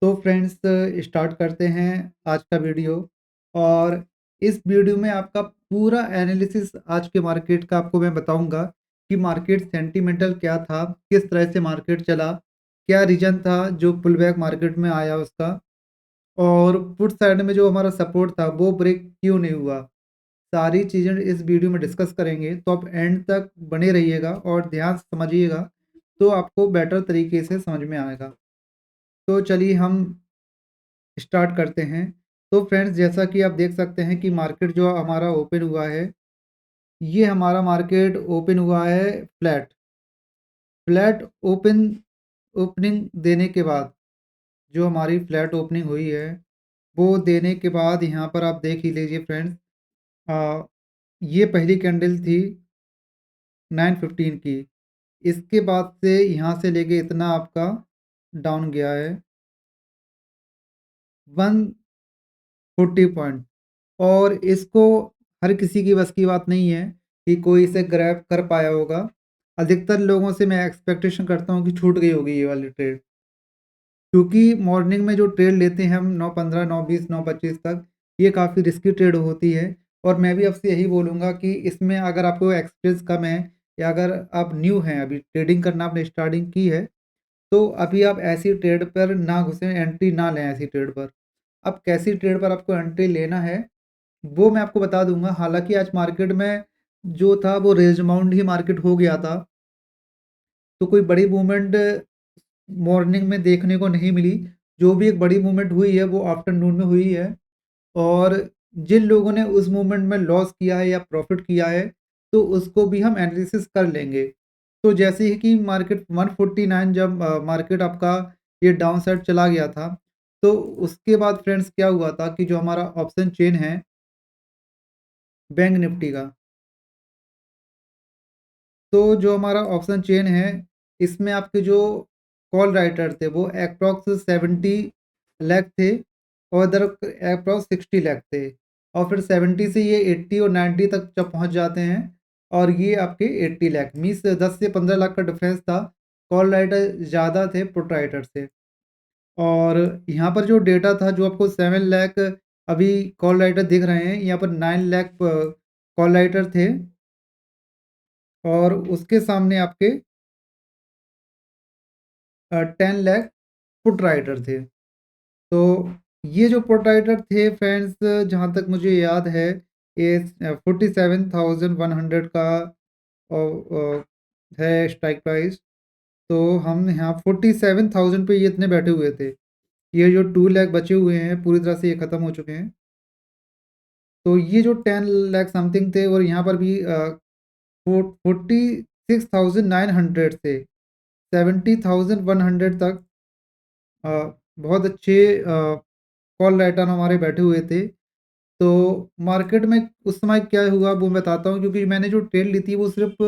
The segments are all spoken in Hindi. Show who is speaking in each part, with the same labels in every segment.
Speaker 1: तो फ्रेंड्स स्टार्ट करते हैं आज का वीडियो। और इस वीडियो में आपका पूरा एनालिसिस आज के मार्केट का आपको मैं बताऊंगा कि मार्केट सेंटिमेंटल क्या था, किस तरह से मार्केट चला, क्या रीज़न था जो पुल बैक मार्केट में आया उसका, और पुट साइड में जो हमारा सपोर्ट था वो ब्रेक क्यों नहीं हुआ। सारी चीज़ें इस वीडियो में डिस्कस करेंगे, तो आप एंड तक बने रहिएगा और ध्यान से समझिएगा, तो आपको बेटर तरीके से समझ में आएगा। तो चलिए हम स्टार्ट करते हैं। तो फ्रेंड्स, जैसा कि आप देख सकते हैं कि मार्केट जो हमारा ओपन हुआ है, ये हमारा मार्केट ओपन हुआ है फ्लैट। फ्लैट ओपनिंग देने के बाद जो हमारी फ्लैट ओपनिंग हुई है, वो देने के बाद यहाँ पर आप देख ही लीजिए फ्रेंड्स। अ, ये पहली कैंडल थी 9:15 की। इसके बाद से यहाँ से लेके इतना आपका डाउन गया है 140 पॉइंट। और इसको हर किसी की बस की बात नहीं है कि कोई इसे ग्रैब कर पाया होगा। अधिकतर लोगों से मैं एक्सपेक्टेशन करता हूँ कि छूट गई होगी ये वाली ट्रेड। क्योंकि मॉर्निंग में जो ट्रेड लेते हैं हम 9:15, 9:20, 9:25 तक, ये काफ़ी रिस्की ट्रेड होती है। और मैं भी आपसे यही बोलूँगा कि इसमें अगर आपको एक्सपीरियंस कम है या अगर आप न्यू हैं, अभी ट्रेडिंग करना आपने स्टार्टिंग की है, तो अभी आप ऐसी ट्रेड पर ना घुसें, एंट्री ना लें ऐसी ट्रेड पर। अब कैसी ट्रेड पर आपको एंट्री लेना है, वो मैं आपको बता दूँगा। हालाँकि आज मार्केट में जो था वो रेंज बाउंड ही मार्केट हो गया था, तो कोई बड़ी मूवमेंट मॉर्निंग में देखने को नहीं मिली। जो भी एक बड़ी मूवमेंट हुई है वो आफ्टरनून में हुई है। और जिन लोगों ने उस मूवमेंट में लॉस किया है या प्रॉफ़िट किया है, तो उसको भी हम एनालिसिस कर लेंगे। तो जैसे ही कि मार्केट 149 जब मार्केट आपका ये डाउन साइड चला गया था, तो उसके बाद फ्रेंड्स क्या हुआ था कि जो हमारा ऑप्शन चेन है बैंक निफ्टी का, तो जो हमारा ऑप्शन चेन है, इसमें आपके जो कॉल राइटर थे वो एप्रॉक्स 70 लाख थे, और इधर एप्रॉक्स 60 लाख थे। और फिर 70 से ये 80 और 90 तक जब पहुँच जाते हैं, और ये आपके 80 लाख मीन्स 10 से 15 लाख का डिफरेंस था। कॉल राइटर ज़्यादा थे पुट राइटर से। और यहाँ पर जो डेटा था, जो आपको 7 लाख अभी कॉल राइटर दिख रहे हैं, यहाँ पर 9 लाख कॉल राइटर थे, और उसके सामने आपके 10 लाख पुट राइटर थे। तो ये जो पुट राइटर थे फ्रेंड्स, जहाँ तक मुझे याद है, ये 47,100 का है स्ट्राइक प्राइस। तो हम यहाँ 47,000 पे ये इतने बैठे हुए थे। ये जो 2 लाख बचे हुए हैं पूरी तरह से ये ख़त्म हो चुके हैं। तो ये जो 10 लाख समथिंग थे, और यहाँ पर भी 46,900 से 70,100 तक अ, बहुत अच्छे कॉल राइटर हमारे बैठे हुए थे। तो मार्केट में उस समय क्या हुआ वो मैं बताता हूँ, क्योंकि मैंने जो ट्रेड ली थी वो सिर्फ़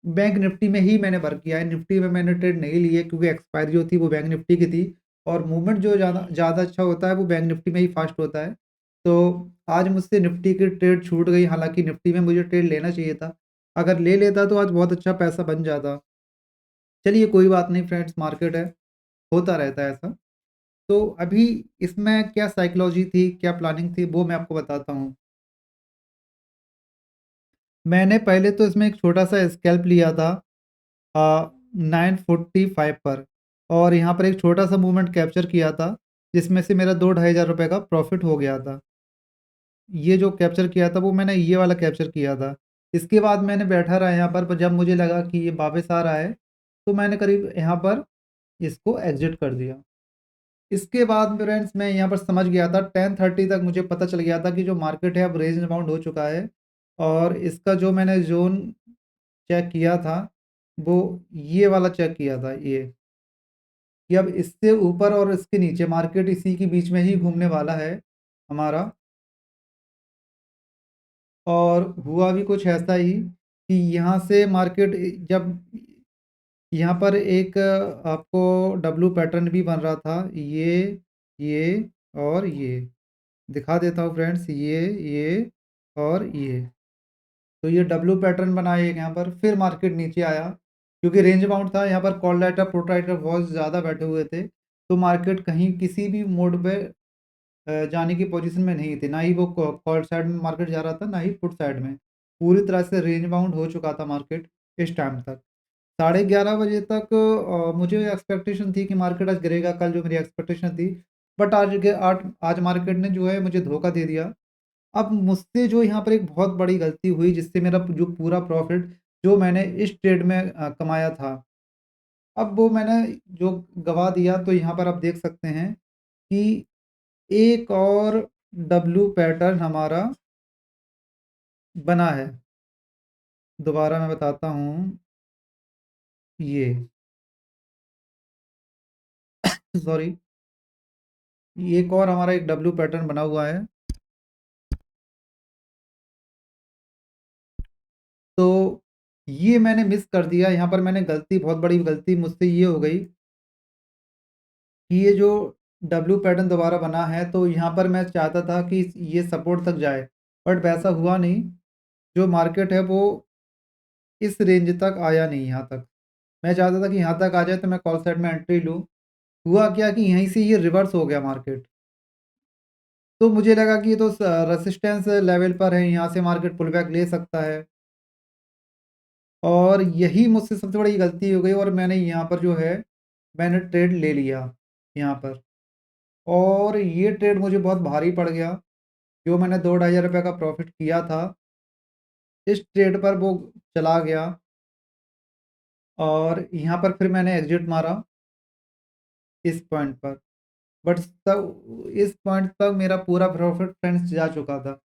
Speaker 1: बैंक निफ्टी में ही मैंने वर्क किया है। निफ्टी में मैंने ट्रेड नहीं ली है, क्योंकि एक्सपायरी जो थी वो बैंक निफ्टी की थी, और मूवमेंट जो ज़्यादा ज़्यादा अच्छा होता है वो बैंक निफ्टी में ही फ़ास्ट होता है। तो आज मुझसे निफ्टी की ट्रेड छूट गई, हालाँकि निफ्टी में मुझे ट्रेड लेना चाहिए था। अगर ले लेता तो आज बहुत अच्छा पैसा बन जाता। चलिए कोई बात नहीं फ्रेंड्स, मार्केट है, होता रहता है ऐसा। तो अभी इसमें क्या साइकोलॉजी थी, क्या प्लानिंग थी, वो मैं आपको बताता हूँ। मैंने पहले तो इसमें एक छोटा-सा स्कैल्प लिया था 945 पर, और यहाँ पर एक छोटा-सा मूवमेंट कैप्चर किया था, जिसमें से मेरा 2 ढाई हज़ार रुपए का प्रॉफ़िट हो गया था। ये जो कैप्चर किया था वो मैंने ये वाला कैप्चर किया था। इसके बाद मैंने बैठा रहा यहाँ पर जब मुझे लगा कि ये वापस आ रहा है, तो मैंने करीब यहाँ पर इसको एग्ज़िट कर दिया। इसके बाद फ्रेंड्स मैं यहाँ पर समझ गया था, 10:30 तक मुझे पता चल गया था कि जो मार्केट है अब रेंज बाउंड हो चुका है। और इसका जो मैंने ज़ोन चेक किया था, वो ये वाला चेक किया था ये, कि अब इससे ऊपर और इसके नीचे मार्केट इसी के बीच में ही घूमने वाला है हमारा। और हुआ भी कुछ ऐसा ही कि यहाँ से मार्केट जब यहाँ पर एक आपको डब्लू पैटर्न भी बन रहा था, ये और ये। दिखा देता हूँ फ्रेंड्स, ये और ये। तो ये डब्लू पैटर्न बना एक यहाँ पर, फिर मार्केट नीचे आया, क्योंकि रेंज बाउंड था। यहाँ पर कॉल राइटर, पुट राइटर बहुत ज़्यादा बैठे हुए थे, तो मार्केट कहीं किसी भी मोड पे जाने की पोजीशन में नहीं थी। ना ही वो कॉल साइड में मार्केट जा रहा था, ना ही पुट साइड में। पूरी तरह से रेंज बाउंड हो चुका था मार्केट इस टाइम तक। 11:30 बजे तक मुझे एक्सपेक्टेशन थी कि मार्केट आज गिरेगा, कल जो मेरी एक्सपेक्टेशन थी। बट आज मार्केट ने जो है मुझे धोखा दे दिया। अब मुझसे जो यहाँ पर एक बहुत बड़ी गलती हुई, जिससे मेरा जो पूरा प्रॉफ़िट जो मैंने इस ट्रेड में कमाया था, अब वो मैंने जो गँवा दिया। तो यहाँ पर आप देख सकते हैं कि एक और डब्लू पैटर्न हमारा बना है। दोबारा मैं बताता हूँ, ये सॉरी, एक और हमारा एक डब्लू पैटर्न बना हुआ है। तो ये मैंने मिस कर दिया। यहाँ पर मैंने गलती, बहुत बड़ी गलती मुझसे ये हो गई कि ये जो डब्लू पैटर्न दोबारा बना है, तो यहाँ पर मैं चाहता था कि ये सपोर्ट तक जाए, बट वैसा हुआ नहीं। जो मार्केट है वो इस रेंज तक आया नहीं यहाँ तक। मैं चाहता था कि यहाँ तक आ जाए तो मैं कॉल साइड में एंट्री लूँ। हुआ क्या कि यहीं से ये रिवर्स हो गया मार्केट। तो मुझे लगा कि ये तो रेजिस्टेंस लेवल पर है, यहाँ से मार्केट पुल बैक ले सकता है। और यही मुझसे सबसे बड़ी गलती हो गई, और मैंने यहाँ पर जो है मैंने ट्रेड ले लिया यहाँ पर। और ये ट्रेड मुझे बहुत भारी पड़ गया। जो मैंने 2 ढाई हज़ार रुपये का प्रॉफ़िट किया था, इस ट्रेड पर वो चला गया। और यहाँ पर फिर मैंने एग्ज़िट मारा इस पॉइंट पर। बट तब इस पॉइंट तक मेरा पूरा प्रॉफ़िट फ्रेंड्स जा चुका था।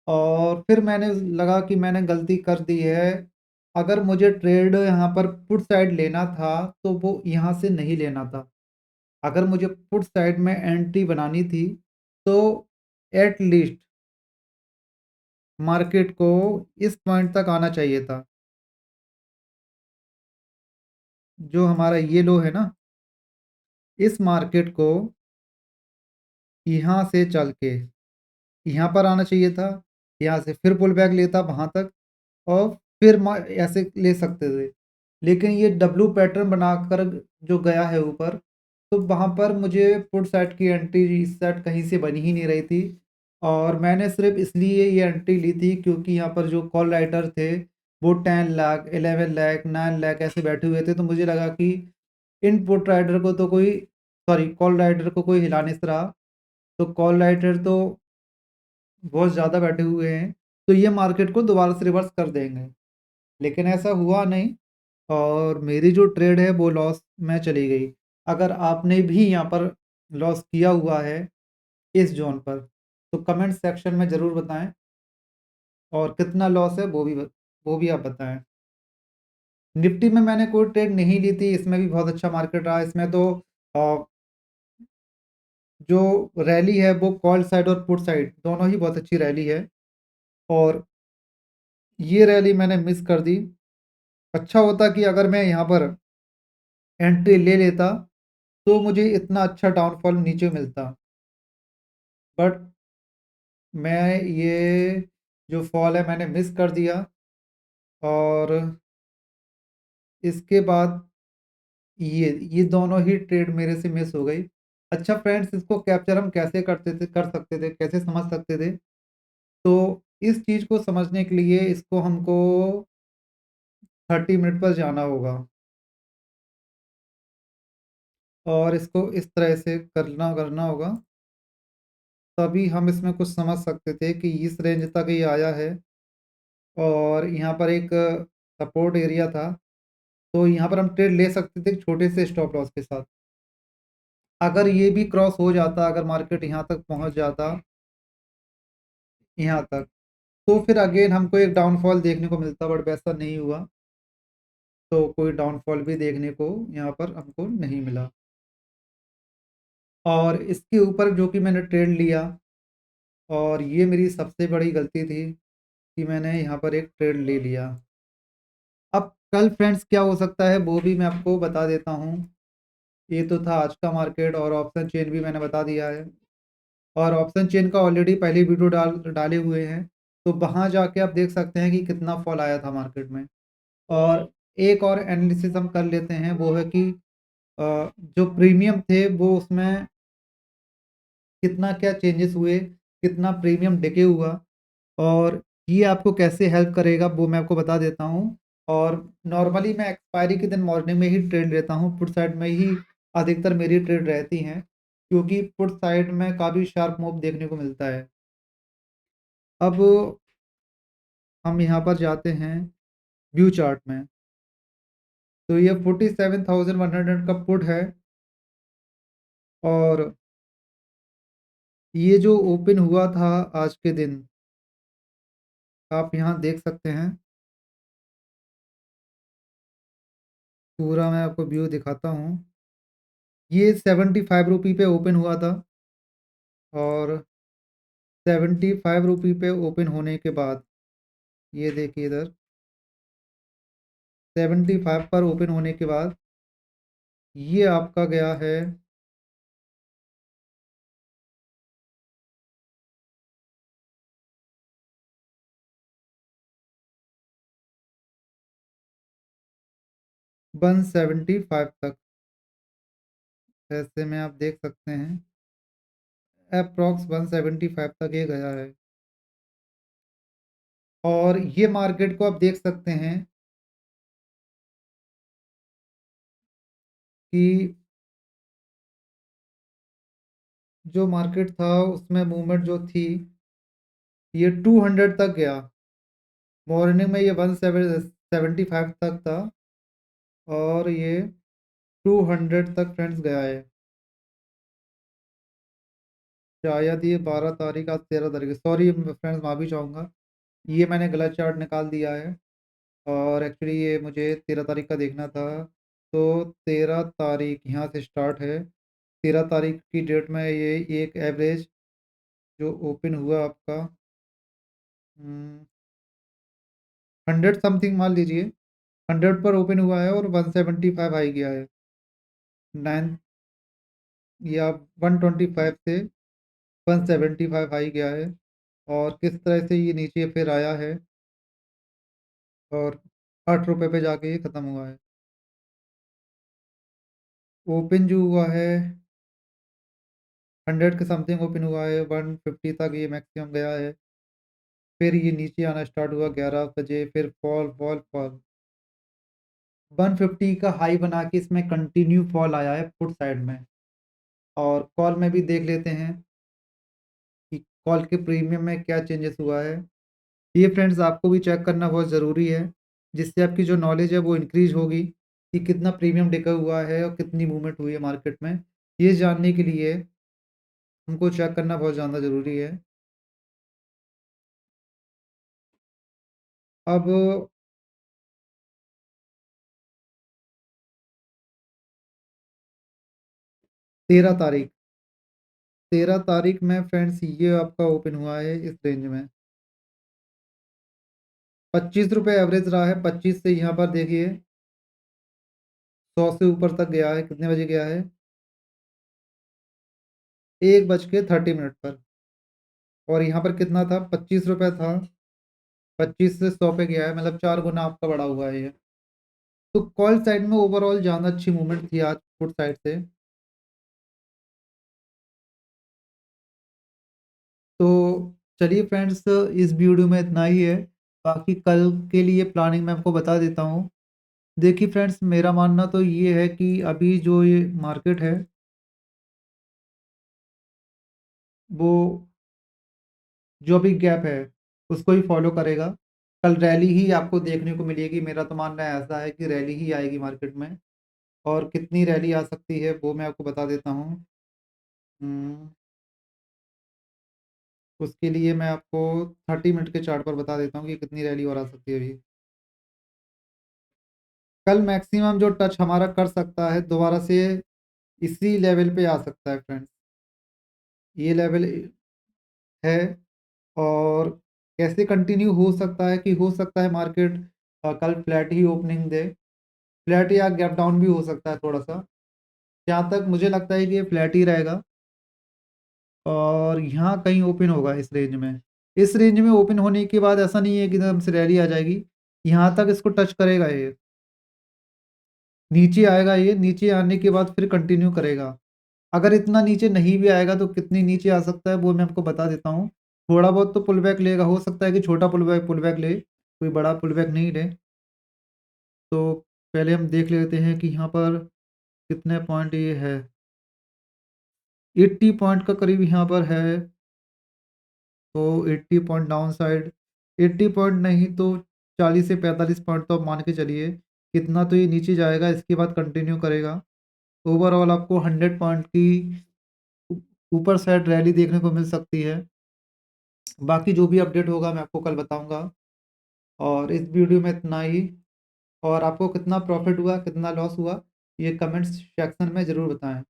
Speaker 1: और फिर मैंने लगा कि मैंने गलती कर दी है। अगर मुझे ट्रेड यहाँ पर पुट साइड लेना था, तो वो यहाँ से नहीं लेना था। अगर मुझे पुट साइड में एंट्री बनानी थी, तो एट लीस्ट मार्केट को इस पॉइंट तक आना चाहिए था। जो हमारा ये लो है ना, इस मार्केट को यहाँ से चल के यहाँ पर आना चाहिए था। यहाँ से फिर पुल बैक लेता वहाँ तक, और फिर ऐसे ले सकते थे। लेकिन ये डब्लू पैटर्न बनाकर जो गया है ऊपर, तो वहाँ पर मुझे पुट साइड की एंट्री इस साइड कहीं से बन ही नहीं रही थी। और मैंने सिर्फ़ इसलिए ये एंट्री ली थी क्योंकि यहाँ पर जो कॉल राइटर थे, वो 10 लाख, 11 लाख, 9 लाख ऐसे बैठे हुए थे। तो मुझे लगा कि इन पुट राइडर को तो कोई, सॉरी, कॉल राइडर को कोई हिला नहीं रहा। तो कॉल राइडर तो बहुत ज़्यादा बैठे हुए हैं, तो ये मार्केट को दोबारा से रिवर्स कर देंगे। लेकिन ऐसा हुआ नहीं, और मेरी जो ट्रेड है वो लॉस में चली गई। अगर आपने भी यहाँ पर लॉस किया हुआ है इस ज़ोन पर, तो कमेंट सेक्शन में ज़रूर बताएँ, और कितना लॉस है वो भी आप बताएँ। निफ्टी में मैंने कोई ट्रेड नहीं ली थी, इसमें भी बहुत अच्छा मार्केट रहा। इसमें तो अ, जो रैली है वो कॉल साइड और पुट साइड दोनों ही बहुत अच्छी रैली है, और ये रैली मैंने मिस कर दी। अच्छा होता कि अगर मैं यहाँ पर एंट्री ले लेता, तो मुझे इतना अच्छा डाउनफॉल नीचे मिलता। बट मैं ये जो फॉल है मैंने मिस कर दिया, और इसके बाद ये दोनों ही ट्रेड मेरे से मिस हो गई। अच्छा फ्रेंड्स, इसको कैप्चर हम कैसे कर सकते थे, कैसे समझ सकते थे? तो इस चीज़ को समझने के लिए इसको हमको 30 मिनट पर जाना होगा, और इसको इस तरह से करना करना होगा। तभी हम इसमें कुछ समझ सकते थे कि इस रेंज तक ये आया है, और यहाँ पर एक सपोर्ट एरिया था। तो यहाँ पर हम ट्रेड ले सकते थे छोटे से स्टॉप लॉस के साथ। अगर ये भी क्रॉस हो जाता, अगर मार्केट यहाँ तक पहुँच जाता, यहाँ तक, तो फिर अगेन हमको एक डाउनफॉल देखने को मिलता, बट वैसा नहीं हुआ। तो कोई डाउनफॉल भी देखने को यहाँ पर हमको नहीं मिला। और इसके ऊपर जो कि मैंने ट्रेड लिया, और ये मेरी सबसे बड़ी गलती थी कि मैंने यहाँ पर एक ट्रेड ले लिया। अब कल फ्रेंड्स क्या हो सकता है वो भी मैं आपको बता देता हूँ। ये तो था आज का मार्केट, और ऑप्शन चेन भी मैंने बता दिया है। और ऑप्शन चेन का ऑलरेडी पहले वीडियो डाले हुए हैं, तो वहाँ जाके आप देख सकते हैं कि कितना फॉल आया था मार्केट में। और एक और एनालिसिस हम कर लेते हैं, वो है कि जो प्रीमियम थे वो उसमें कितना क्या चेंजेस हुए, कितना प्रीमियम डिके हुआ और ये आपको कैसे हेल्प करेगा वो मैं आपको बता देता हूँ। और नॉर्मली मैं एक्सपायरी के दिन मॉर्निंग में ही ट्रेड लेता हूँ, पुट साइड में ही अधिकतर मेरी ट्रेड रहती हैं, क्योंकि पुट साइड में काफ़ी शार्प मूव देखने को मिलता है। अब हम यहाँ पर जाते हैं व्यू चार्ट में, तो ये 47,100 का पुट है और ये जो ओपन हुआ था आज के दिन, आप यहाँ देख सकते हैं। पूरा मैं आपको व्यू दिखाता हूँ। ये 75 रुपये पे ओपन हुआ था और 75 रुपये पे ओपन होने के बाद ये देखिए इधर 75 पर ओपन होने के बाद ये आपका गया है 175 तक। ऐसे में आप देख सकते हैं अप्रॉक्स 175 तक ये गया है और ये मार्केट को आप देख सकते हैं कि जो मार्केट था उसमें मूवमेंट जो थी ये 200 तक गया। मॉर्निंग में ये 175 तक था और ये 200 तक फ्रेंड्स गया है। शायद ये 12 तारीख आज 13 तारीख, सॉरी फ्रेंड्स माफ़ी चाहूँगा, ये मैंने गलत चार्ट निकाल दिया है और एक्चुअली ये मुझे 13 तारीख का देखना था। तो 13 तारीख यहाँ से स्टार्ट है, 13 तारीख की डेट में ये एक एवरेज जो ओपन हुआ आपका 100 समथिंग मान लीजिए, 100 पर ओपन हुआ है और 175 हाई गया है। 9 या 125 से 175 हाई गया है और किस तरह से ये नीचे फिर आया है और 8 रुपये पे जाके ये ख़त्म हुआ है। ओपन जो हुआ है 100 के समथिंग ओपन हुआ है, 150 तक ये मैक्सिमम गया है। फिर ये नीचे आना स्टार्ट हुआ 11 बजे, फिर फॉल, फॉल, फॉल। 150 का हाई बना के इसमें कंटिन्यू फॉल आया है पुट साइड में और कॉल में भी देख लेते हैं कि कॉल के प्रीमियम में क्या चेंजेस हुआ है। ये फ्रेंड्स आपको भी चेक करना बहुत ज़रूरी है, जिससे आपकी जो नॉलेज है वो इंक्रीज़ होगी कि कितना प्रीमियम डिका हुआ है और कितनी मूवमेंट हुई है मार्केट में। ये जानने के लिए हमको चेक करना बहुत ज़्यादा ज़रूरी है। अब 13 तारीख 13 तारीख में फ्रेंड्स ये आपका ओपन हुआ है इस रेंज में। 25 रुपये एवरेज रहा है, 25 से यहाँ पर देखिए 100 से ऊपर तक गया है, कितने बजे गया है? 1:30 पर और यहाँ पर कितना था? 25 रुपये था, 25 से 100 पे गया है, मतलब 4 गुना आपका बढ़ा हुआ है ये। तो कॉल साइड में ओवरऑल ज़्यादा अच्छी मूवमेंट थी आज पुट साइड से। तो चलिए फ्रेंड्स इस वीडियो में इतना ही है, बाकी कल के लिए प्लानिंग मैं आपको बता देता हूँ। देखिए फ्रेंड्स मेरा मानना तो ये है कि अभी जो ये मार्केट है वो जो भी गैप है उसको ही फॉलो करेगा। कल रैली ही आपको देखने को मिलेगी, मेरा तो मानना ऐसा है कि रैली ही आएगी मार्केट में और कितनी रैली आ सकती है वो मैं आपको बता देता हूँ। उम, उसके लिए मैं आपको 30 मिनट के चार्ट पर बता देता हूँ कि कितनी रैली और आ सकती है अभी। कल मैक्सिमम जो टच हमारा कर सकता है दोबारा से इसी लेवल पे आ सकता है फ्रेंड्स। ये लेवल है और कैसे कंटिन्यू हो सकता है कि हो सकता है मार्केट कल फ्लैट ही ओपनिंग दे, फ्लैट या गैप डाउन भी हो सकता है थोड़ा-सा। जहाँ तक मुझे लगता है कि ये फ्लैट ही रहेगा और यहाँ कहीं ओपन होगा इस रेंज में। इस रेंज में ओपन होने के बाद ऐसा नहीं है कि एकदम से रैली आ जाएगी, यहाँ तक इसको टच करेगा ये। नीचे आएगा ये, नीचे आने के बाद फिर कंटिन्यू करेगा। अगर इतना नीचे नहीं भी आएगा तो कितनी नीचे आ सकता है वो मैं आपको बता देता हूँ। थोड़ा बहुत तो पुल बैक लेगा, हो सकता है कि छोटा पुल बैक ले, कोई बड़ा पुल बैक नहीं ले। तो पहले हम देख लेते हैं कि यहाँ पर कितने पॉइंट ये है। 80 पॉइंट का करीब यहाँ पर है, तो 80 पॉइंट डाउन साइड, 80 पॉइंट नहीं तो 40 से 45 पॉइंट तो आप मान के चलिए, कितना तो ये नीचे जाएगा, इसके बाद कंटिन्यू करेगा। ओवरऑल आपको 100 पॉइंट की ऊ ऊपर साइड रैली देखने को मिल सकती है। बाकी जो भी अपडेट होगा मैं आपको कल बताऊँगा, और इस वीडियो में इतना ही। और आपको कितना प्रॉफ़िट हुआ, कितना लॉस हुआ, ये कमेंट्स सेक्शन में ज़रूर बताएँ।